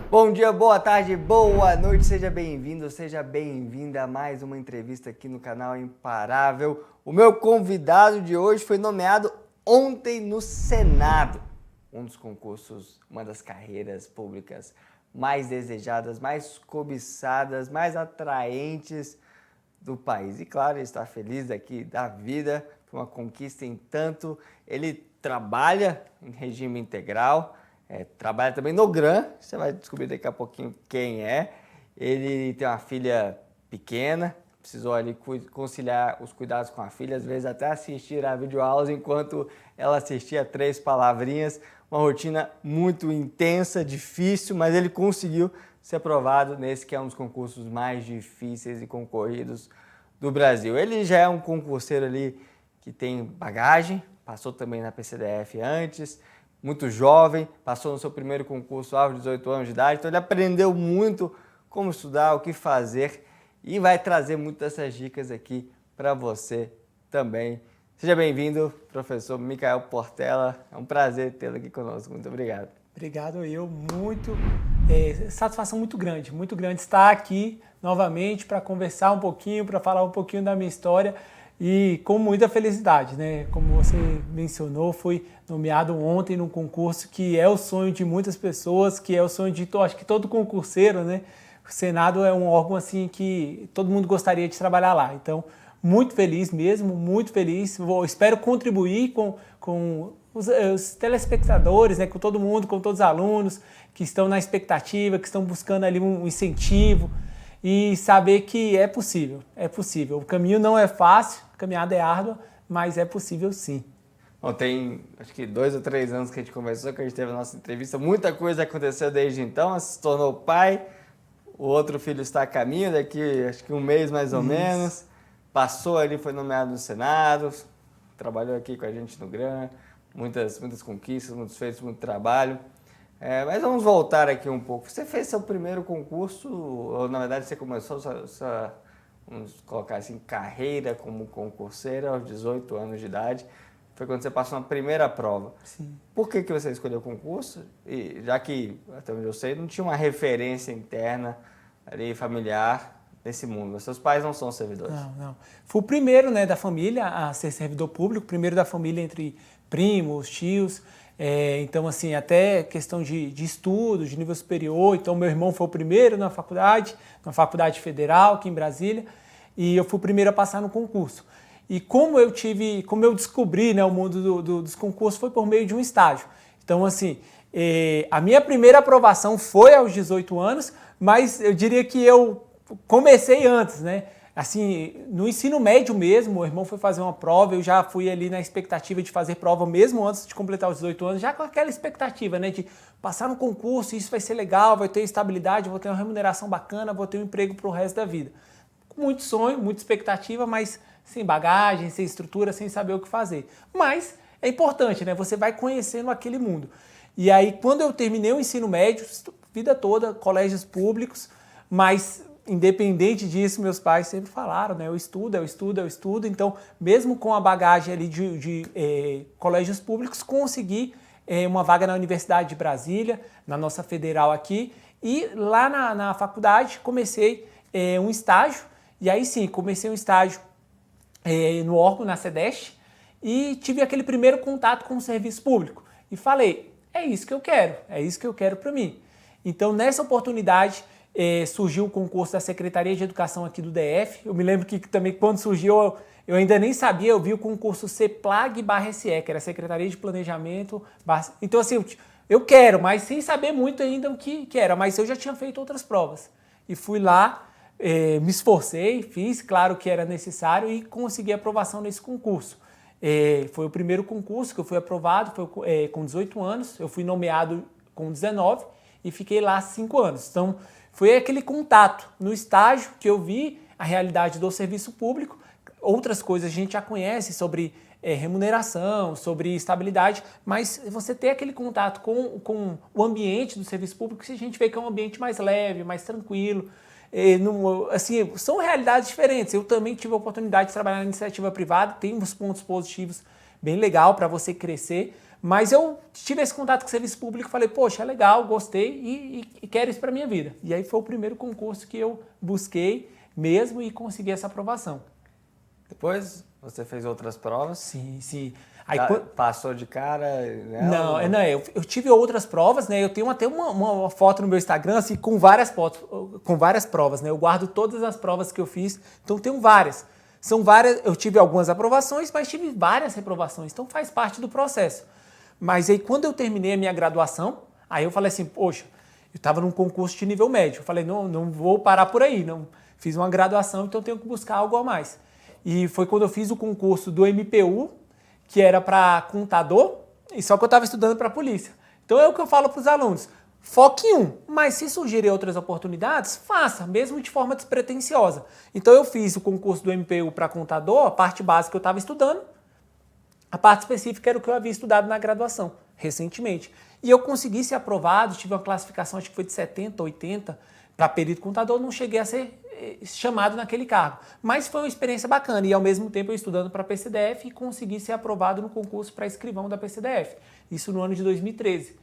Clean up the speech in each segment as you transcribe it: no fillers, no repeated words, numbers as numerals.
Bom dia, boa tarde, boa noite, seja bem-vindo, seja bem-vinda a mais uma entrevista aqui no canal Imparável. O meu convidado de hoje foi nomeado ontem no Senado, um dos concursos, uma das carreiras públicas mais desejadas, mais cobiçadas, mais atraentes do país. E claro, ele está feliz daqui da vida, foi uma conquista em tanto. Ele trabalha em regime integral, trabalha também no GRAM, você vai descobrir daqui a pouquinho quem é. Ele tem uma filha pequena, precisou ali conciliar os cuidados com a filha, às vezes até assistir a videoaulas enquanto ela assistia 3 palavrinhas. Uma rotina muito intensa, difícil, mas ele conseguiu ser aprovado nesse que é um dos concursos mais difíceis e concorridos do Brasil. Ele já é um concurseiro ali que tem bagagem, passou também na PCDF antes, muito jovem, passou no seu primeiro concurso aos 18 anos de idade, então ele aprendeu muito como estudar, o que fazer e vai trazer muitas dessas dicas aqui para você também. Seja bem-vindo, professor Micael Portela, é um prazer tê-lo aqui conosco, muito obrigado. Obrigado, satisfação muito grande estar aqui novamente para conversar um pouquinho, para falar um pouquinho da minha história e com muita felicidade, né? Como você mencionou, fui nomeado ontem num concurso que é o sonho de muitas pessoas, que é o sonho de, acho que todo concurseiro, né? O Senado é um órgão assim que todo mundo gostaria de trabalhar lá, então muito feliz mesmo, muito feliz. Espero contribuir com os telespectadores, né, com todo mundo, com todos os alunos que estão na expectativa, que estão buscando ali um incentivo e saber que é possível, é possível. O caminho não é fácil, a caminhada é árdua, mas é possível sim. Bom, tem acho que 2 ou 3 anos que a gente conversou, que a gente teve a nossa entrevista, muita coisa aconteceu desde então, se tornou pai, o outro filho está a caminho, daqui acho que um mês mais ou menos, passou ali, foi nomeado no Senado, trabalhou aqui com a gente no GRAM, muitas conquistas, muitos feitos, muito trabalho. Mas vamos voltar aqui um pouco. Você fez seu primeiro concurso, ou na verdade você começou sua vamos colocar assim, carreira como concurseira aos 18 anos de idade. Foi quando você passou na primeira prova. Sim. Por que você escolheu o concurso? E já que, até onde eu sei, não tinha uma referência interna ali, familiar nesse mundo. Seus pais não são servidores. Não. Fui o primeiro, né, da família a ser servidor público, primeiro da família entre primos, tios. Então, assim, até questão de estudo, de nível superior. Então, meu irmão foi o primeiro na faculdade federal aqui em Brasília, e eu fui o primeiro a passar no concurso. E como eu descobri, né, o mundo dos concursos foi por meio de um estágio. Então, assim, a minha primeira aprovação foi aos 18 anos, mas eu diria que eu comecei antes, né? Assim, no ensino médio mesmo, meu irmão foi fazer uma prova, eu já fui ali na expectativa de fazer prova mesmo antes de completar os 18 anos, já com aquela expectativa, né, de passar no concurso, isso vai ser legal, vai ter estabilidade, vou ter uma remuneração bacana, vou ter um emprego pro resto da vida. Com muito sonho, muita expectativa, mas sem bagagem, sem estrutura, sem saber o que fazer. Mas é importante, né, você vai conhecendo aquele mundo. E aí, quando eu terminei o ensino médio, vida toda, colégios públicos, mas independente disso, meus pais sempre falaram, né? Eu estudo. Então, mesmo com a bagagem ali de colégios públicos, consegui uma vaga na Universidade de Brasília, na nossa federal aqui. E lá na faculdade comecei um estágio. E aí sim, comecei um estágio no órgão, na SEDEST, e tive aquele primeiro contato com o serviço público. E falei, é isso que eu quero para mim. Então, nessa oportunidade, surgiu o concurso da Secretaria de Educação aqui do DF. Eu me lembro que também quando surgiu, eu ainda nem sabia, eu vi o concurso CEPLAG/SE, que era Secretaria de Planejamento. Então assim, eu quero, mas sem saber muito ainda o que era, mas eu já tinha feito outras provas. E fui lá, me esforcei, fiz, claro que era necessário e consegui aprovação nesse concurso. Foi o primeiro concurso que eu fui aprovado, foi com 18 anos, eu fui nomeado com 19 e fiquei lá 5 anos. Então, foi aquele contato no estágio que eu vi a realidade do serviço público. Outras coisas a gente já conhece sobre remuneração, sobre estabilidade, mas você ter aquele contato com o ambiente do serviço público, a gente vê que é um ambiente mais leve, mais tranquilo. Assim, são realidades diferentes. Eu também tive a oportunidade de trabalhar na iniciativa privada, tem uns pontos positivos bem legal para você crescer, Mas eu tive esse contato com o serviço público e falei, poxa, é legal, gostei e quero isso para minha vida. E aí foi o primeiro concurso que eu busquei mesmo e consegui essa aprovação. Depois você fez outras provas? Sim, sim. Aí, passou de cara? Né? Não, eu tive outras provas, né? Eu tenho até uma foto no meu Instagram assim, com várias fotos, com várias provas, né? Eu guardo todas as provas que eu fiz, então tenho várias. São várias, eu tive algumas aprovações, mas tive várias reprovações, então faz parte do processo. Mas aí quando eu terminei a minha graduação, aí eu falei assim, poxa, eu estava num concurso de nível médio. Eu falei, não vou parar por aí, não fiz uma graduação, então tenho que buscar algo a mais. E foi quando eu fiz o concurso do MPU, que era para contador, e só que eu estava estudando para a polícia. Então é o que eu falo para os alunos, foque em um, mas se surgirem outras oportunidades, faça, mesmo de forma despretensiosa. Então eu fiz o concurso do MPU para contador, a parte básica eu estava estudando, a parte específica era o que eu havia estudado na graduação, recentemente. E eu consegui ser aprovado, tive uma classificação, acho que foi de 70, 80, para perito contador, não cheguei a ser chamado naquele cargo. Mas foi uma experiência bacana e ao mesmo tempo eu estudando para a PCDF e consegui ser aprovado no concurso para escrivão da PCDF. Isso no ano de 2013.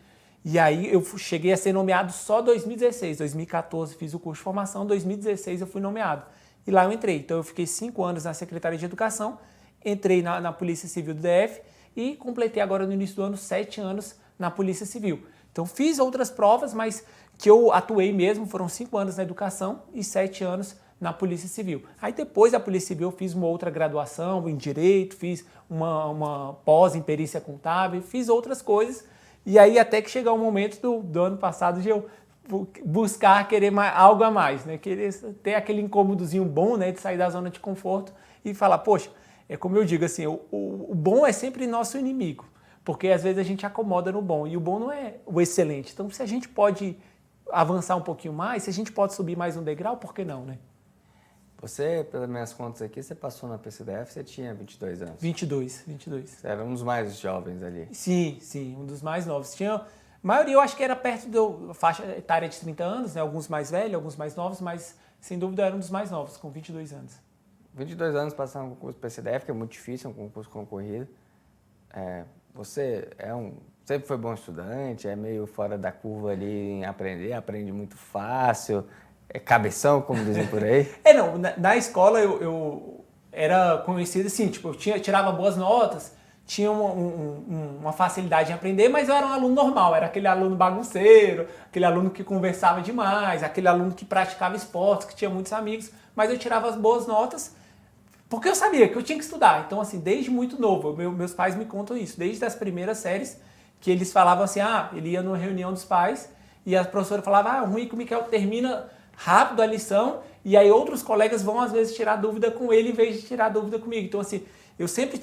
E aí eu cheguei a ser nomeado só em 2016. 2014 fiz o curso de formação, 2016 eu fui nomeado. E lá eu entrei. Então eu fiquei 5 anos na Secretaria de Educação, entrei na Polícia Civil do DF e completei agora no início do ano 7 anos na Polícia Civil. Então fiz outras provas, mas que eu atuei mesmo, foram 5 anos na educação e 7 anos na Polícia Civil. Aí depois da Polícia Civil eu fiz uma outra graduação em Direito, fiz uma pós em Perícia Contábil, fiz outras coisas. E aí até que chegou o momento do ano passado de eu buscar querer algo a mais, né? Querer ter aquele incômodozinho bom, né? De sair da zona de conforto e falar, poxa, é como eu digo assim, o bom é sempre nosso inimigo. Porque às vezes a gente acomoda no bom e o bom não é o excelente. Então se a gente pode avançar um pouquinho mais, se a gente pode subir mais um degrau, por que não, né? Você, pelas minhas contas aqui, você passou na PCDF, você tinha 22 anos. 22. Você era um dos mais jovens ali. Sim, um dos mais novos. Tinha, a maioria eu acho que era perto da faixa etária de 30 anos, né? Alguns mais velhos, alguns mais novos, mas sem dúvida era um dos mais novos, com 22 anos. 22 anos passando no concurso PCDF, que é muito difícil, é um concurso concorrido. Você sempre foi bom estudante, é meio fora da curva ali em aprender, aprende muito fácil, é cabeção, como dizem por aí? Na escola eu era conhecido assim, tipo, eu tirava boas notas, tinha uma facilidade em aprender, mas eu era um aluno normal, era aquele aluno bagunceiro, aquele aluno que conversava demais, aquele aluno que praticava esportes, que tinha muitos amigos, mas eu tirava as boas notas porque eu sabia que eu tinha que estudar. Então, assim, desde muito novo, meus pais me contam isso, desde as primeiras séries, que eles falavam assim, ele ia numa reunião dos pais e a professora falava, ruim que o Michael termina rápido a lição e aí outros colegas vão às vezes tirar dúvida com ele em vez de tirar dúvida comigo. Então, assim, eu sempre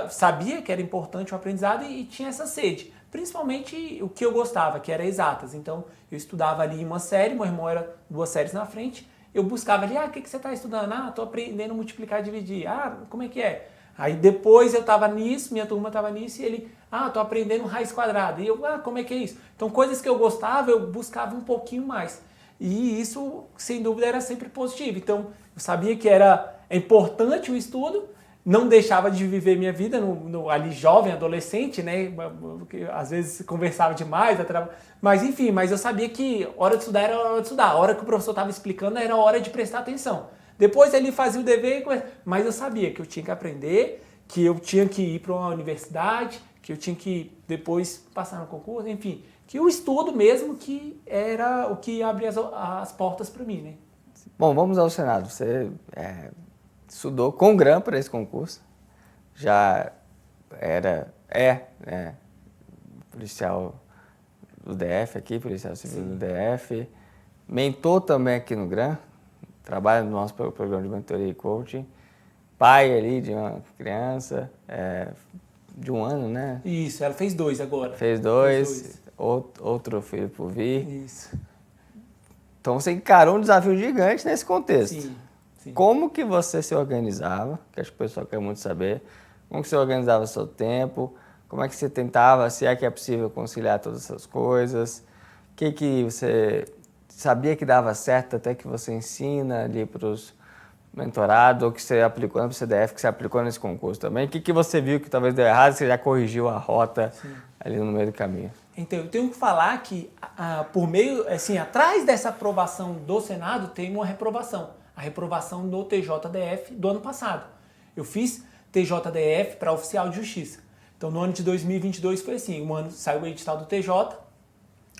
sabia que era importante o aprendizado e tinha essa sede. Principalmente o que eu gostava, que era exatas. Então, eu estudava ali em uma série, meu irmão era 2 séries na frente, eu buscava ali, o que você está estudando? Estou aprendendo a multiplicar e dividir. Como é que é? Aí depois eu estava nisso, minha turma estava nisso, e ele, estou aprendendo raiz quadrada. E eu, como é que é isso? Então, coisas que eu gostava, eu buscava um pouquinho mais. E isso, sem dúvida, era sempre positivo. Então, eu sabia que é importante o estudo, não deixava de viver minha vida ali jovem, adolescente, né? Porque às vezes conversava demais, mas enfim, mas eu sabia que hora de estudar era hora de estudar, a hora que o professor estava explicando era hora de prestar atenção. Depois ele fazia o dever, mas eu sabia que eu tinha que aprender, que eu tinha que ir para uma universidade, que eu tinha que depois passar no concurso, enfim, que o estudo mesmo que era o que abria as portas para mim, né? Bom, vamos ao Senado. Você estudou com grana para esse concurso, já policial do DF aqui, policial civil do DF, mentor também aqui no GRAM, trabalha no nosso programa de mentoria e coaching, pai ali de uma criança, de 1 ano, né? Isso, ela fez 2 agora. Fez 2, outro filho por vir. Isso. Então você encarou um desafio gigante nesse contexto. Sim. Como que você se organizava? Que acho que o pessoal quer muito saber. Como que você organizava o seu tempo? Como é que você tentava, se é que é possível conciliar todas essas coisas? O que você sabia que dava certo até que você ensina ali para mentorado ou que você aplicou no CDF, que você aplicou nesse concurso também? O que você viu que talvez deu errado e você já corrigiu a rota ali no meio do caminho? Então, eu tenho que falar que, por meio, assim, atrás dessa aprovação do Senado, tem uma reprovação. A reprovação no TJDF do ano passado. Eu fiz TJDF para oficial de justiça. Então, no ano de 2022 foi assim, um ano saiu o edital do TJ,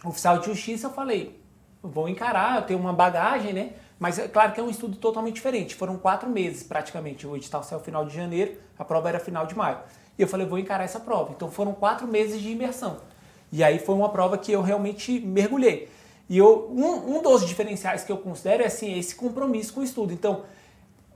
oficial de justiça, eu falei, vou encarar, eu tenho uma bagagem, né? Mas é claro que é um estudo totalmente diferente. Foram 4 meses praticamente. O edital saiu final de janeiro, a prova era final de maio. E eu falei, vou encarar essa prova. Então foram 4 meses de imersão. E aí foi uma prova que eu realmente mergulhei. E um dos diferenciais que eu considero é assim, esse compromisso com o estudo. Então,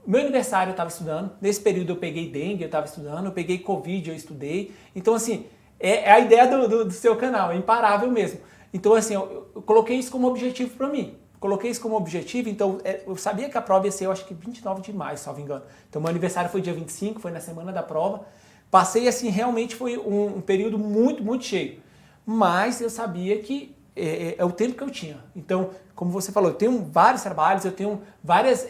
meu aniversário eu estava estudando, nesse período eu peguei dengue, eu estava estudando, eu peguei Covid, eu estudei. Então, assim, é a ideia do seu canal, é imparável mesmo. Então, assim, eu coloquei isso como objetivo para mim. Coloquei isso como objetivo, então eu sabia que a prova ia ser, eu acho que 29 de maio, se não me engano. Então, meu aniversário foi dia 25, foi na semana da prova. Passei, assim, realmente foi um período muito, muito cheio. Mas eu sabia que é o tempo que eu tinha. Então, como você falou, eu tenho vários trabalhos, eu tenho várias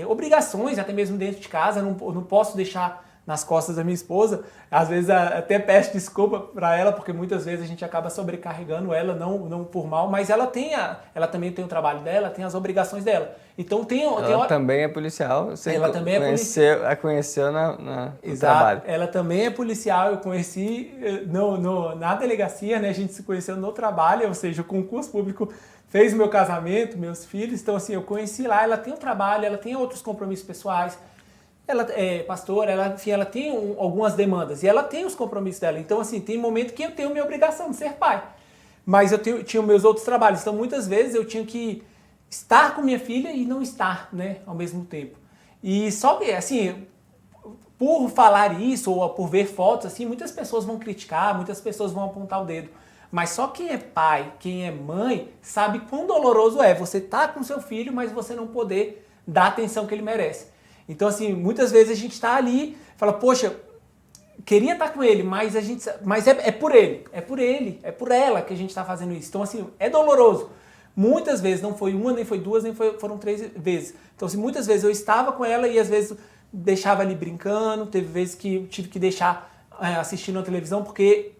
obrigações, até mesmo dentro de casa, eu não posso deixar nas costas da minha esposa. Às vezes até peço desculpa para ela, porque muitas vezes a gente acaba sobrecarregando ela, não por mal, mas ela também tem o trabalho dela, tem as obrigações dela. Então ela também é policial, você ela também é policial. A conheceu no trabalho. Ela também é policial, eu conheci na delegacia, né? A gente se conheceu no trabalho, ou seja, o concurso público fez meu casamento, meus filhos, então assim, eu conheci lá, ela tem um trabalho, ela tem outros compromissos pessoais. Ela é pastora, ela tem algumas demandas e ela tem os compromissos dela. Então, assim, tem momento que eu tenho minha obrigação de ser pai. Mas eu tinha meus outros trabalhos. Então, muitas vezes eu tinha que estar com minha filha e não estar, né, ao mesmo tempo. E só que, assim, por falar isso ou por ver fotos, assim, muitas pessoas vão criticar, muitas pessoas vão apontar o dedo. Mas só quem é pai, quem é mãe, sabe quão doloroso é você estar com seu filho, mas você não poder dar a atenção que ele merece. Então, assim, muitas vezes a gente está ali, fala, poxa, queria estar com ele, mas é por ele, é por ela que a gente está fazendo isso. Então, assim, é doloroso. Muitas vezes, não foi uma, nem foi duas, foram 3 vezes. Então, assim, muitas vezes eu estava com ela e às vezes deixava ali brincando, teve vezes que eu tive que deixar assistindo a televisão, porque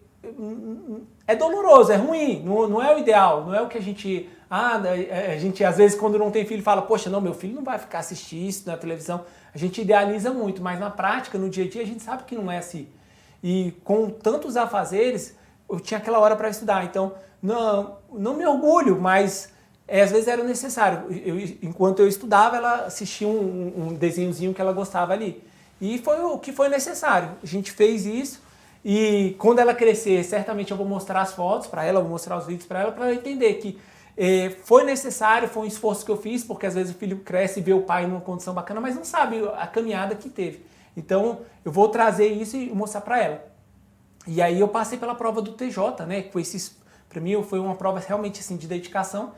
é doloroso, é ruim, não é o ideal, não é o que a gente... a gente às vezes quando não tem filho fala, poxa, não, meu filho não vai ficar assistindo isso na televisão. A gente idealiza muito, mas na prática, no dia a dia, a gente sabe que não é assim. E com tantos afazeres, eu tinha aquela hora para estudar, então não me orgulho, mas às vezes era necessário. Enquanto eu estudava, ela assistia um desenhozinho que ela gostava ali. E foi o que foi necessário. A gente fez isso. E quando ela crescer, certamente eu vou mostrar as fotos para ela, vou mostrar os vídeos para ela entender que foi necessário, foi um esforço que eu fiz, porque às vezes o filho cresce e vê o pai numa condição bacana, mas não sabe a caminhada que teve. Então eu vou trazer isso e mostrar para ela. E aí eu passei pela prova do TJ, né? Para mim foi uma prova realmente assim de dedicação.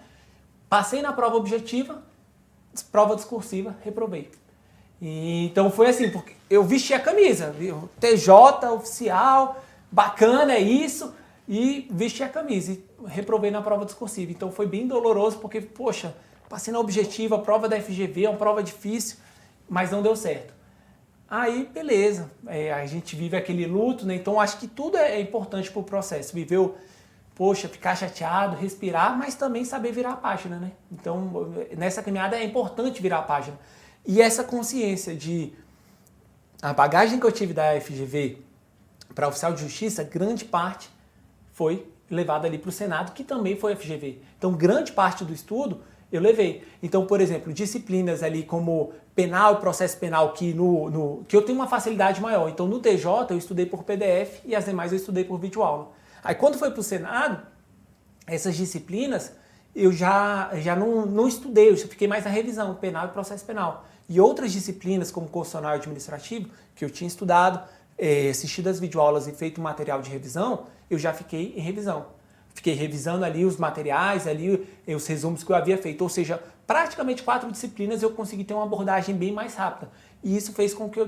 Passei na prova objetiva, prova discursiva, reprovei. Então foi assim, porque eu vesti a camisa, viu? TJ, oficial, bacana, é isso, e vesti a camisa e reprovei na prova discursiva. Então foi bem doloroso, porque, poxa, passei na objetiva, a prova da FGV é uma prova difícil, mas não deu certo. Aí, beleza, a gente vive aquele luto, né? Então acho que tudo é importante para o processo. Viveu, poxa, ficar chateado, respirar, mas também saber virar a página, né? Então, nessa caminhada é importante virar a página. E essa consciência de a bagagem que eu tive da FGV para oficial de justiça, grande parte foi levada ali para o Senado, que também foi FGV. Então, grande parte do estudo eu levei. Então, por exemplo, disciplinas ali como penal e processo penal, que eu tenho uma facilidade maior. Então, no TJ eu estudei por PDF e as demais eu estudei por videoaula. Aí, quando foi para o Senado, essas disciplinas eu já não estudei, eu fiquei mais na revisão, penal e processo penal. E outras disciplinas, como constitucional e administrativo, que eu tinha estudado, assistido as videoaulas e feito material de revisão, eu já fiquei em revisão. Fiquei revisando ali os materiais, ali os resumos que eu havia feito. Ou seja, praticamente 4 disciplinas eu consegui ter uma abordagem bem mais rápida. E isso fez com que eu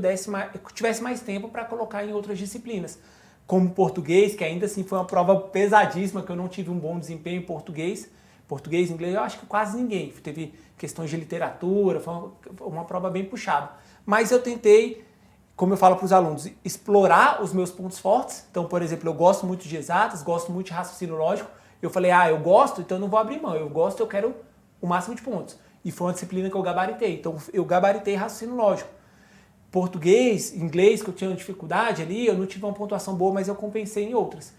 tivesse mais tempo para colocar em outras disciplinas. Como português, que ainda assim foi uma prova pesadíssima, que eu não tive um bom desempenho em português, Português, inglês, eu acho que quase ninguém. Teve questões de literatura, foi uma prova bem puxada. Mas eu tentei, como eu falo para os alunos, explorar os meus pontos fortes. Então, por exemplo, eu gosto muito de exatas, gosto muito de raciocínio lógico. Eu falei, eu gosto, então eu não vou abrir mão. Eu gosto, eu quero o máximo de pontos. E foi uma disciplina que eu gabaritei. Então, eu gabaritei raciocínio lógico. Português, inglês, que eu tinha dificuldade ali, eu não tive uma pontuação boa, mas eu compensei em outras.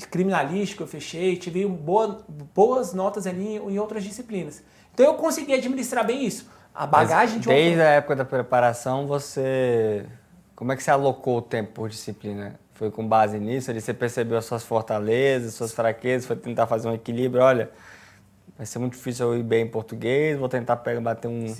Criminalística eu fechei, tive boas notas ali em outras disciplinas. Então eu consegui administrar bem isso. A bagagem de desde a época da preparação, como é que você alocou o tempo por disciplina? Foi com base nisso? Ali você percebeu as suas fortalezas, suas fraquezas, foi tentar fazer um equilíbrio? Olha, vai ser muito difícil eu ir bem em português, vou tentar bater um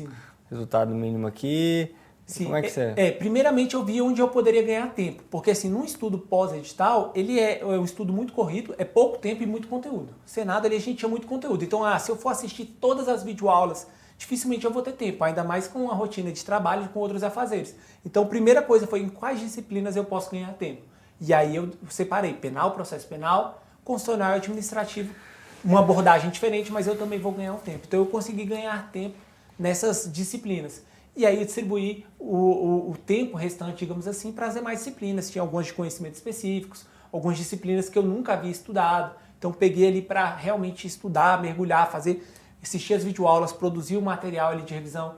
resultado mínimo aqui. Sim, como é que você... primeiramente eu vi onde eu poderia ganhar tempo, porque assim, num estudo pós-edital, ele é um estudo muito corrido, é pouco tempo e muito conteúdo. Senado ali a gente tinha muito conteúdo, então se eu for assistir todas as videoaulas, dificilmente eu vou ter tempo, ainda mais com a rotina de trabalho e com outros afazeres. Então, a primeira coisa foi em quais disciplinas eu posso ganhar tempo. E aí eu separei penal, processo penal, constitucional e administrativo, uma abordagem diferente, mas eu também vou ganhar um tempo. Então eu consegui ganhar tempo nessas disciplinas. E aí eu distribuí o tempo restante, digamos assim, para as demais disciplinas. Tinha algumas de conhecimentos específicos, algumas disciplinas que eu nunca havia estudado. Então peguei ali para realmente estudar, mergulhar, assistir as videoaulas, produzir o material ali de revisão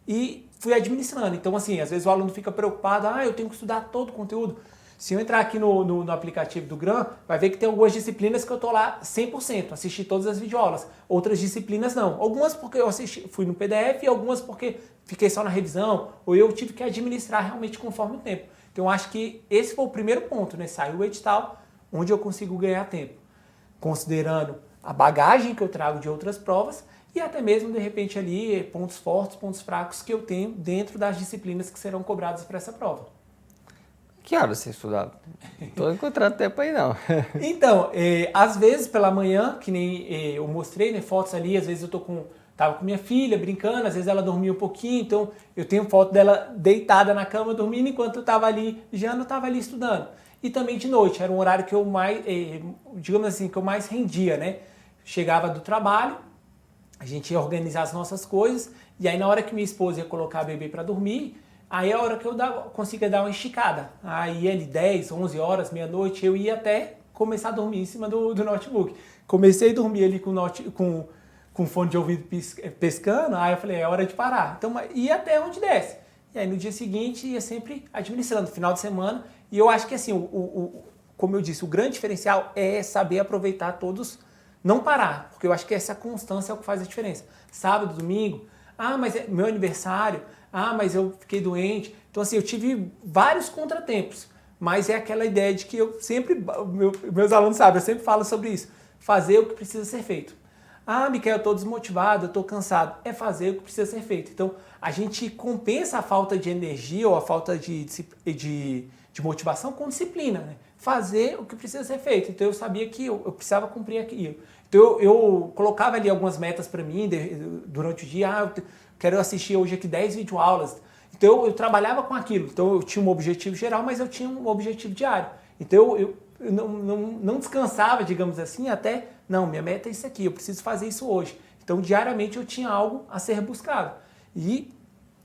e fui administrando. Então assim, às vezes o aluno fica preocupado, eu tenho que estudar todo o conteúdo. Se eu entrar aqui no aplicativo do GRAM, vai ver que tem algumas disciplinas que eu estou lá 100%, assisti todas as videoaulas. Outras disciplinas não. Algumas porque eu fui no PDF e algumas porque fiquei só na revisão, ou eu tive que administrar realmente conforme o tempo. Então eu acho que esse foi o primeiro ponto, né? Saiu o edital, onde eu consigo ganhar tempo. Considerando a bagagem que eu trago de outras provas e até mesmo, de repente, ali, pontos fortes, pontos fracos que eu tenho dentro das disciplinas que serão cobradas para essa prova. Que horas você estudava? Não estou encontrando tempo aí, não. Então, às vezes pela manhã, que nem eu mostrei, né, fotos ali, às vezes eu tava com minha filha brincando, às vezes ela dormia um pouquinho, então eu tenho foto dela deitada na cama dormindo enquanto eu estava ali, já não estava ali estudando. E também de noite, era um horário que eu mais, digamos assim, que eu mais rendia, né? Chegava do trabalho, a gente ia organizar as nossas coisas, e aí na hora que minha esposa ia colocar a bebê para dormir, aí é a hora que eu conseguia dar uma esticada. Aí ali 10, 11 horas, meia-noite, eu ia até começar a dormir em cima do notebook. Comecei a dormir ali com fone de ouvido pescando, aí eu falei, é hora de parar. Então, ia até onde desce. E aí no dia seguinte ia sempre administrando, final de semana. E eu acho que assim, como eu disse, o grande diferencial é saber aproveitar todos, não parar, porque eu acho que essa constância é o que faz a diferença. Sábado, domingo, mas é meu aniversário, mas eu fiquei doente. Então assim, eu tive vários contratempos, mas é aquela ideia de que eu sempre, meus alunos sabem, eu sempre falo sobre isso, fazer o que precisa ser feito. Miquel, eu estou desmotivado, eu estou cansado. É fazer o que precisa ser feito. Então, a gente compensa a falta de energia ou a falta de motivação com disciplina, né? Fazer o que precisa ser feito. Então, eu sabia que eu precisava cumprir aquilo. Então, eu colocava ali algumas metas para mim durante o dia. Eu quero assistir hoje aqui 10 videoaulas. Então, eu trabalhava com aquilo. Então, eu tinha um objetivo geral, mas eu tinha um objetivo diário. Então, eu não descansava, digamos assim, até... Não, minha meta é isso aqui, eu preciso fazer isso hoje. Então, diariamente eu tinha algo a ser buscado. E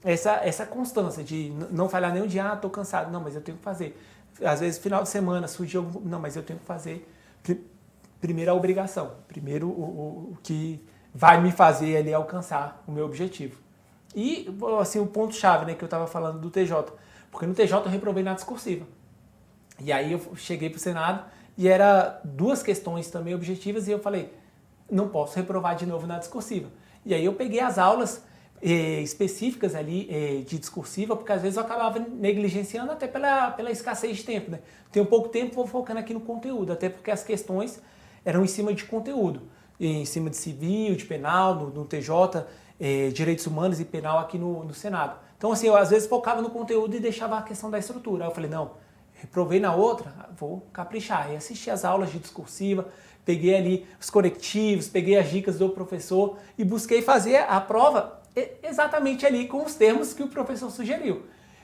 essa constância de não falhar nenhum dia, estou cansado. Não, mas eu tenho que fazer. Às vezes, final de semana, surgiu algum... Não, mas eu tenho que fazer. Primeiro a obrigação. Primeiro o que vai me fazer ali alcançar o meu objetivo. E, assim, o ponto-chave, né, que eu estava falando do TJ. Porque no TJ eu reprovei na discursiva. E aí eu cheguei para o Senado... E era 2 questões também objetivas e eu falei, não posso reprovar de novo na discursiva. E aí eu peguei as aulas específicas ali de discursiva, porque às vezes eu acabava negligenciando até pela escassez de tempo, né? Tenho pouco tempo, vou focando aqui no conteúdo, até porque as questões eram em cima de conteúdo, em cima de civil, de penal, no TJ, direitos humanos e penal aqui no Senado. Então assim, eu às vezes focava no conteúdo e deixava a questão da estrutura. Aí eu falei, não, reprovei na outra, vou caprichar. E assisti as aulas de discursiva, peguei ali os conectivos, peguei as dicas do professor e busquei fazer a prova exatamente ali com os termos que o professor sugeriu.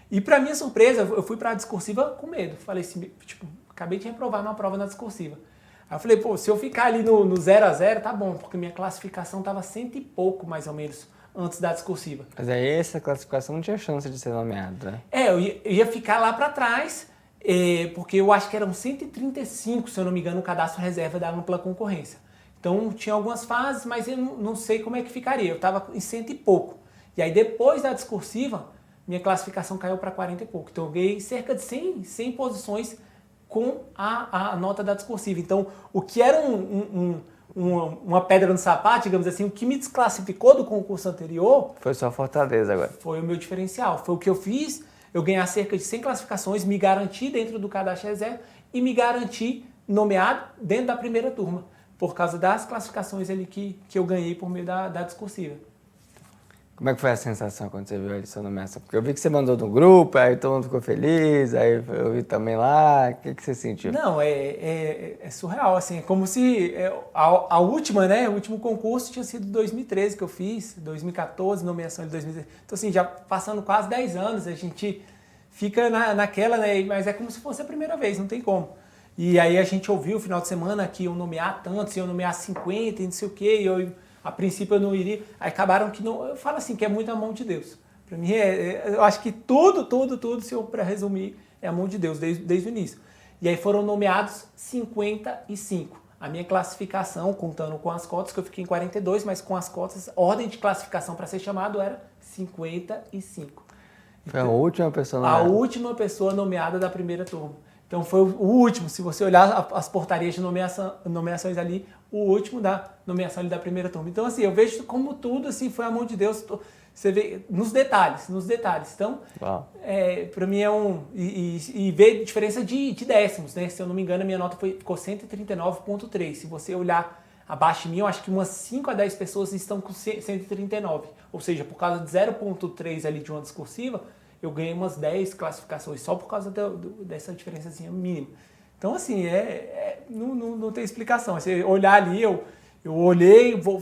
E para minha surpresa, eu fui para a discursiva com medo. Falei assim, acabei de reprovar numa prova na discursiva. Aí eu falei, pô, se eu ficar ali no 0 a 0, tá bom, porque minha classificação tava 100 e pouco, mais ou menos, antes da discursiva. Mas aí essa classificação não tinha chance de ser nomeado, né? Eu ia ficar lá para trás, porque eu acho que eram 135, se eu não me engano, o cadastro reserva da ampla concorrência. Então tinha algumas fases, mas eu não sei como é que ficaria. Eu estava em 100 e pouco. E aí depois da discursiva, minha classificação caiu para 40 e pouco. Então eu ganhei cerca de 100 posições com a nota da discursiva. Então o que era uma pedra no sapato, digamos assim, o que me desclassificou do concurso anterior... Foi só Fortaleza agora. Foi o meu diferencial. Foi o que eu fiz, eu ganhar cerca de 100 classificações, me garantir dentro do cadastro reserva e me garantir nomeado dentro da primeira turma, por causa das classificações ali que eu ganhei por meio da discursiva. Como é que foi a sensação quando você viu a sua nomeação? Porque eu vi que você mandou no grupo, aí todo mundo ficou feliz, aí eu vi também lá. O que você sentiu? Não, é surreal, assim, é como se a última, né, o último concurso tinha sido 2013 que eu fiz, 2014, nomeação de 2013. Então, assim, já passando quase 10 anos, a gente fica naquela, né, mas é como se fosse a primeira vez, não tem como. E aí a gente ouviu o final de semana que iam nomear tanto, se iam nomear 50 e não sei o quê, e a princípio eu não iria, aí acabaram que não, eu falo assim, que é muito a mão de Deus. Para mim, eu acho que tudo, se eu para resumir, é a mão de Deus, desde o início. E aí foram nomeados 55. A minha classificação, contando com as cotas, que eu fiquei em 42, mas com as cotas, a ordem de classificação para ser chamado era 55. Foi a última pessoa nomeada? A última pessoa nomeada da primeira turma. Então foi o último, se você olhar as portarias de nomeações ali, o último da nomeação ali da primeira turma. Então assim, eu vejo como tudo assim, foi a mão de Deus, você vê nos detalhes. Então, para mim é e ver diferença de décimos, né? Se eu não me engano, a minha nota ficou 139,3. Se você olhar abaixo de mim, eu acho que umas 5 a 10 pessoas estão com 139. Ou seja, por causa de 0,3 ali de uma discursiva, eu ganhei umas 10 classificações só por causa dessa diferençazinha mínima. Então, assim, não tem explicação. Você olhar ali, eu olhei, vou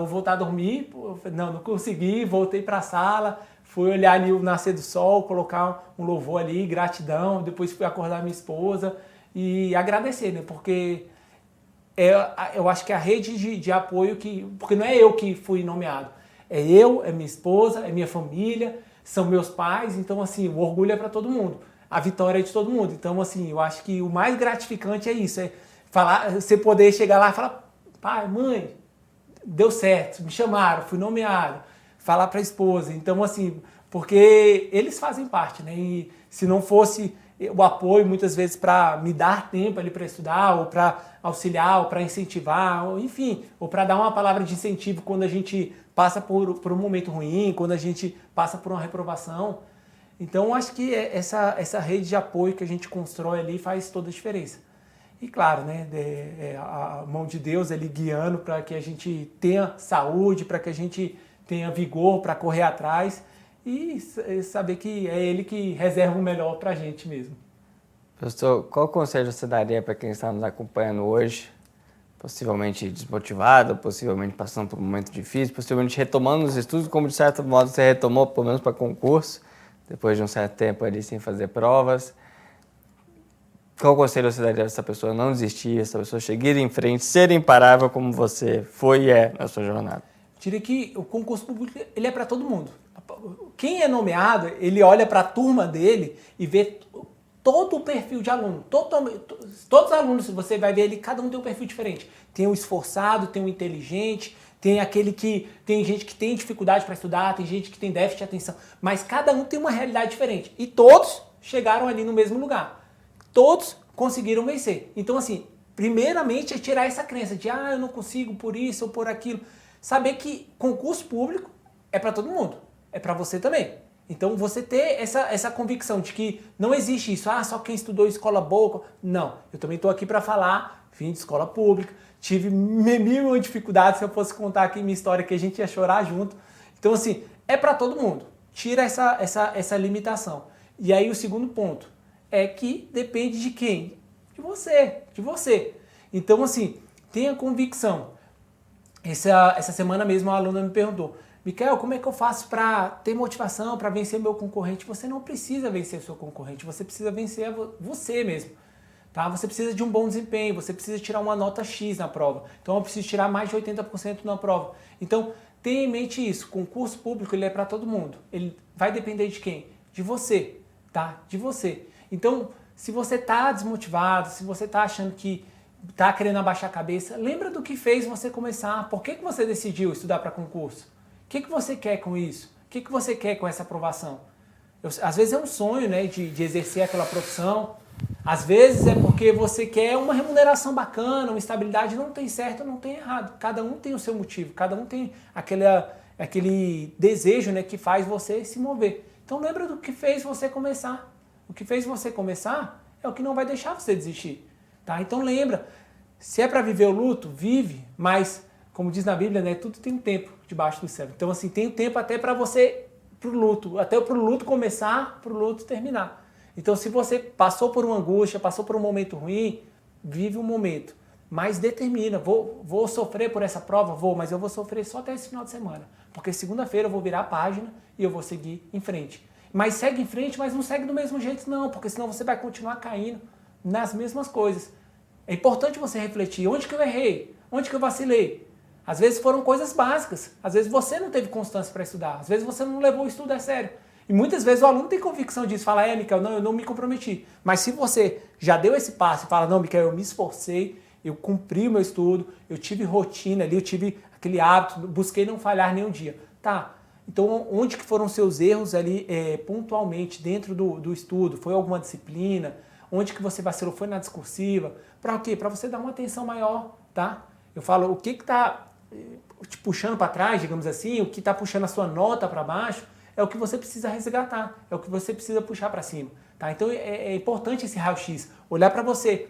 voltar a dormir, não consegui, voltei para a sala, fui olhar ali o nascer do sol, colocar um louvor ali, gratidão, depois fui acordar minha esposa e agradecer, né? Porque eu acho que a rede de apoio, porque não é eu que fui nomeado, é minha esposa, é minha família, são meus pais, então assim, o orgulho é para todo mundo, a vitória é de todo mundo. Então assim, eu acho que o mais gratificante é isso, é você poder chegar lá e falar, pai, mãe, deu certo, me chamaram, fui nomeado, falar para a esposa. Então assim, porque eles fazem parte, né? E se não fosse o apoio muitas vezes para me dar tempo ali para estudar, ou para auxiliar, ou para incentivar, ou enfim, ou para dar uma palavra de incentivo quando a gente passa por um momento ruim, quando a gente passa por uma reprovação. Então, acho que essa rede de apoio que a gente constrói ali faz toda a diferença. E claro, né, a mão de Deus ali guiando para que a gente tenha saúde, para que a gente tenha vigor para correr atrás e saber que é Ele que reserva o melhor para a gente mesmo. Pastor, qual conselho você daria para quem está nos acompanhando hoje, possivelmente desmotivado, possivelmente passando por um momento difícil, possivelmente retomando os estudos, como de certo modo você retomou, pelo menos para concurso, depois de um certo tempo ali sem fazer provas? Qual conselho você daria para essa pessoa não desistir, essa pessoa seguir em frente, ser imparável como você foi e é na sua jornada? Eu diria que o concurso público ele é para todo mundo. Quem é nomeado, ele olha para a turma dele e vê todo o perfil de aluno. Todos os alunos, você vai ver ali, cada um tem um perfil diferente. Tem o esforçado, tem o inteligente, tem aquele que... Tem gente que tem dificuldade para estudar, tem gente que tem déficit de atenção. Mas cada um tem uma realidade diferente. E todos chegaram ali no mesmo lugar. Todos conseguiram vencer. Então, assim, primeiramente é tirar essa crença de eu não consigo por isso ou por aquilo. Saber que concurso público é para todo mundo. É para você também. Então, você ter essa convicção de que não existe isso. Só quem estudou em escola boa. Não. Eu também estou aqui para falar. Vim de escola pública. Tive mil dificuldades. Se eu fosse contar aqui minha história, que a gente ia chorar junto. Então, assim, é para todo mundo. Tira essa limitação. E aí, o segundo ponto é que depende de quem? De você. Então, assim, tenha convicção. Essa semana mesmo a aluna me perguntou, Micael, como é que eu faço para ter motivação, para vencer meu concorrente? Você não precisa vencer o seu concorrente, você precisa vencer você mesmo. Tá? Você precisa de um bom desempenho, você precisa tirar uma nota X na prova. Então eu preciso tirar mais de 80% na prova. Então tenha em mente isso, concurso público ele é para todo mundo. Ele vai depender de quem? De você, tá? De você. Então, se você está desmotivado, se você está achando que está querendo abaixar a cabeça, lembra do que fez você começar. Por que você decidiu estudar para concurso? O que você quer com isso? O que você quer com essa aprovação? Às vezes é um sonho, né, de exercer aquela profissão. Às vezes é porque você quer uma remuneração bacana, uma estabilidade. Não tem certo, não tem errado. Cada um tem o seu motivo, cada um tem aquele desejo, né, que faz você se mover. Então lembra do que fez você começar. O que fez você começar é o que não vai deixar você desistir. Tá? Então lembra, se é para viver o luto, vive, mas como diz na Bíblia, né, tudo tem um tempo debaixo do céu. Então assim, tem um tempo até para você, pro luto, até pro luto começar, pro luto terminar. Então se você passou por uma angústia, passou por um momento ruim, vive um momento, mas determina, vou sofrer por essa prova? Vou, mas eu vou sofrer só até esse final de semana, porque segunda-feira eu vou virar a página e eu vou seguir em frente. Mas segue em frente, mas não segue do mesmo jeito não, porque senão você vai continuar caindo nas mesmas coisas. É importante você refletir, onde que eu errei? Onde que eu vacilei? Às vezes foram coisas básicas, às vezes você não teve constância para estudar, às vezes você não levou o estudo a sério. E muitas vezes o aluno tem convicção disso, fala, Michael, não, eu não me comprometi. Mas se você já deu esse passo e fala, não, Michael, eu me esforcei, eu cumpri o meu estudo, eu tive rotina ali, eu tive aquele hábito, busquei não falhar nenhum dia. Tá, então onde que foram seus erros ali pontualmente dentro do estudo? Foi alguma disciplina? Onde que você vacilou? Foi na discursiva? Para o quê? Para você dar uma atenção maior, tá? Eu falo, o que está te puxando para trás, digamos assim, o que está puxando a sua nota para baixo, é o que você precisa resgatar, é o que você precisa puxar para cima, tá? Então é importante esse raio-x, olhar para você,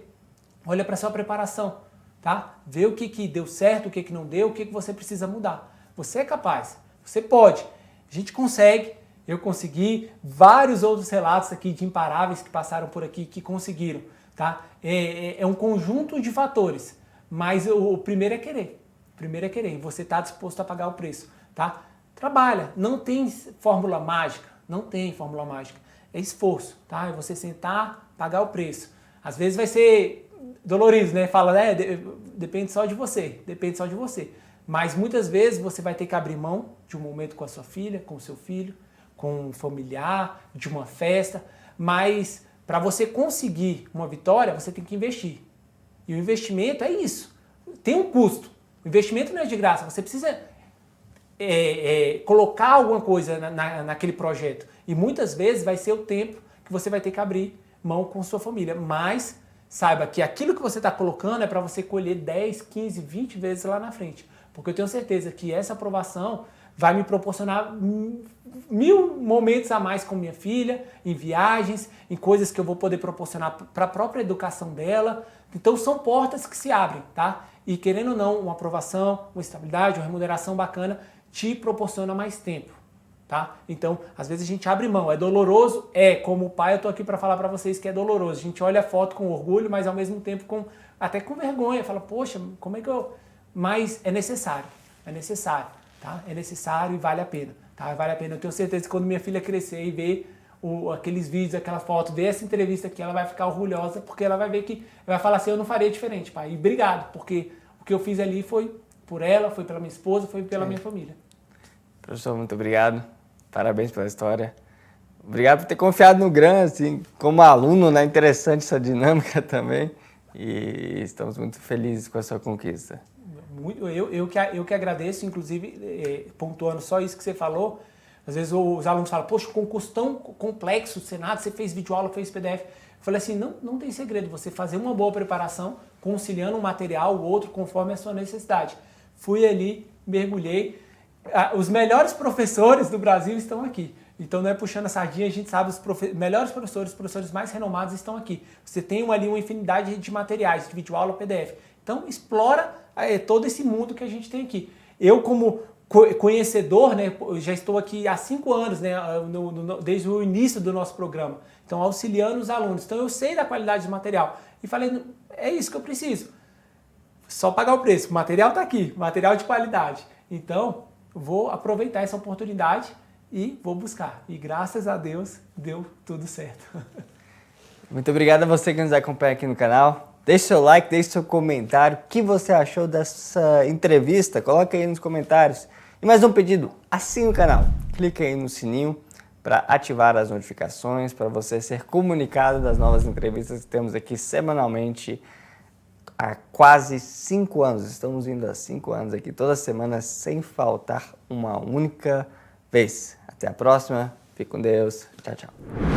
olha para sua preparação, tá? Ver o que deu certo, o que não deu, o que você precisa mudar. Você é capaz, você pode, a gente consegue, eu consegui, vários outros relatos aqui de imparáveis que passaram por aqui que conseguiram, tá? É um conjunto de fatores, mas o primeiro é querer, e você está disposto a pagar o preço, tá? Trabalha, não tem fórmula mágica, é esforço, tá? É você sentar, pagar o preço. Às vezes vai ser dolorido, né? Fala, depende só de você, Mas muitas vezes você vai ter que abrir mão de um momento com a sua filha, com o seu filho, com um familiar, de uma festa, mas para você conseguir uma vitória, você tem que investir. E o investimento é isso, tem um custo. O investimento não é de graça, você precisa colocar alguma coisa naquele projeto. E muitas vezes vai ser o tempo que você vai ter que abrir mão com sua família. Mas saiba que aquilo que você está colocando é para você colher 10, 15, 20 vezes lá na frente. Porque eu tenho certeza que essa aprovação vai me proporcionar 1000 momentos a mais com minha filha, em viagens, em coisas que eu vou poder proporcionar para a própria educação dela. Então são portas que se abrem, tá? E querendo ou não, uma aprovação, uma estabilidade, uma remuneração bacana te proporciona mais tempo, tá? Então, às vezes a gente abre mão, é doloroso? Como pai eu tô aqui para falar para vocês que é doloroso. A gente olha a foto com orgulho, mas ao mesmo tempo até com vergonha, fala, poxa, como é que eu... Mas é necessário, tá? É necessário e vale a pena, tá? Vale a pena. Eu tenho certeza que quando minha filha crescer e ver aqueles vídeos, aquela foto, ver essa entrevista aqui, ela vai ficar orgulhosa, porque ela vai ver que, ela vai falar assim, eu não faria diferente, pai. E obrigado, porque o que eu fiz ali foi por ela, foi pela minha esposa, foi pela minha família. Professor, muito obrigado. Parabéns pela história. Obrigado por ter confiado no GRAN, assim, como aluno, né? Interessante essa dinâmica também. E estamos muito felizes com a sua conquista. Eu que agradeço, inclusive, pontuando só isso que você falou. Às vezes os alunos falam, poxa, concurso tão complexo, Senado, você fez videoaula, fez PDF. Eu falei assim, não tem segredo, você fazer uma boa preparação, conciliando um material, o outro, conforme a sua necessidade. Fui ali, mergulhei. Os melhores professores do Brasil estão aqui. Então não é puxando a sardinha, a gente sabe, os melhores professores, os professores mais renomados estão aqui. Você tem ali uma infinidade de materiais, de videoaula, PDF. Então explora todo esse mundo que a gente tem aqui. Eu, como conhecedor, né, já estou aqui há 5 anos, né, desde o início do nosso programa. Então auxiliando os alunos. Então eu sei da qualidade do material. E falei, é isso que eu preciso. Só pagar o preço. O material está aqui, material de qualidade. Então vou aproveitar essa oportunidade e vou buscar. E graças a Deus deu tudo certo. Muito obrigado a você que nos acompanha aqui no canal. Deixe seu like, deixe seu comentário. O que você achou dessa entrevista? Coloque aí nos comentários. E mais um pedido, assine o canal. Clique aí no sininho para ativar as notificações, para você ser comunicado das novas entrevistas que temos aqui semanalmente há quase 5 anos. Estamos indo há 5 anos aqui, toda semana, sem faltar uma única vez. Até a próxima. Fique com Deus. Tchau, tchau.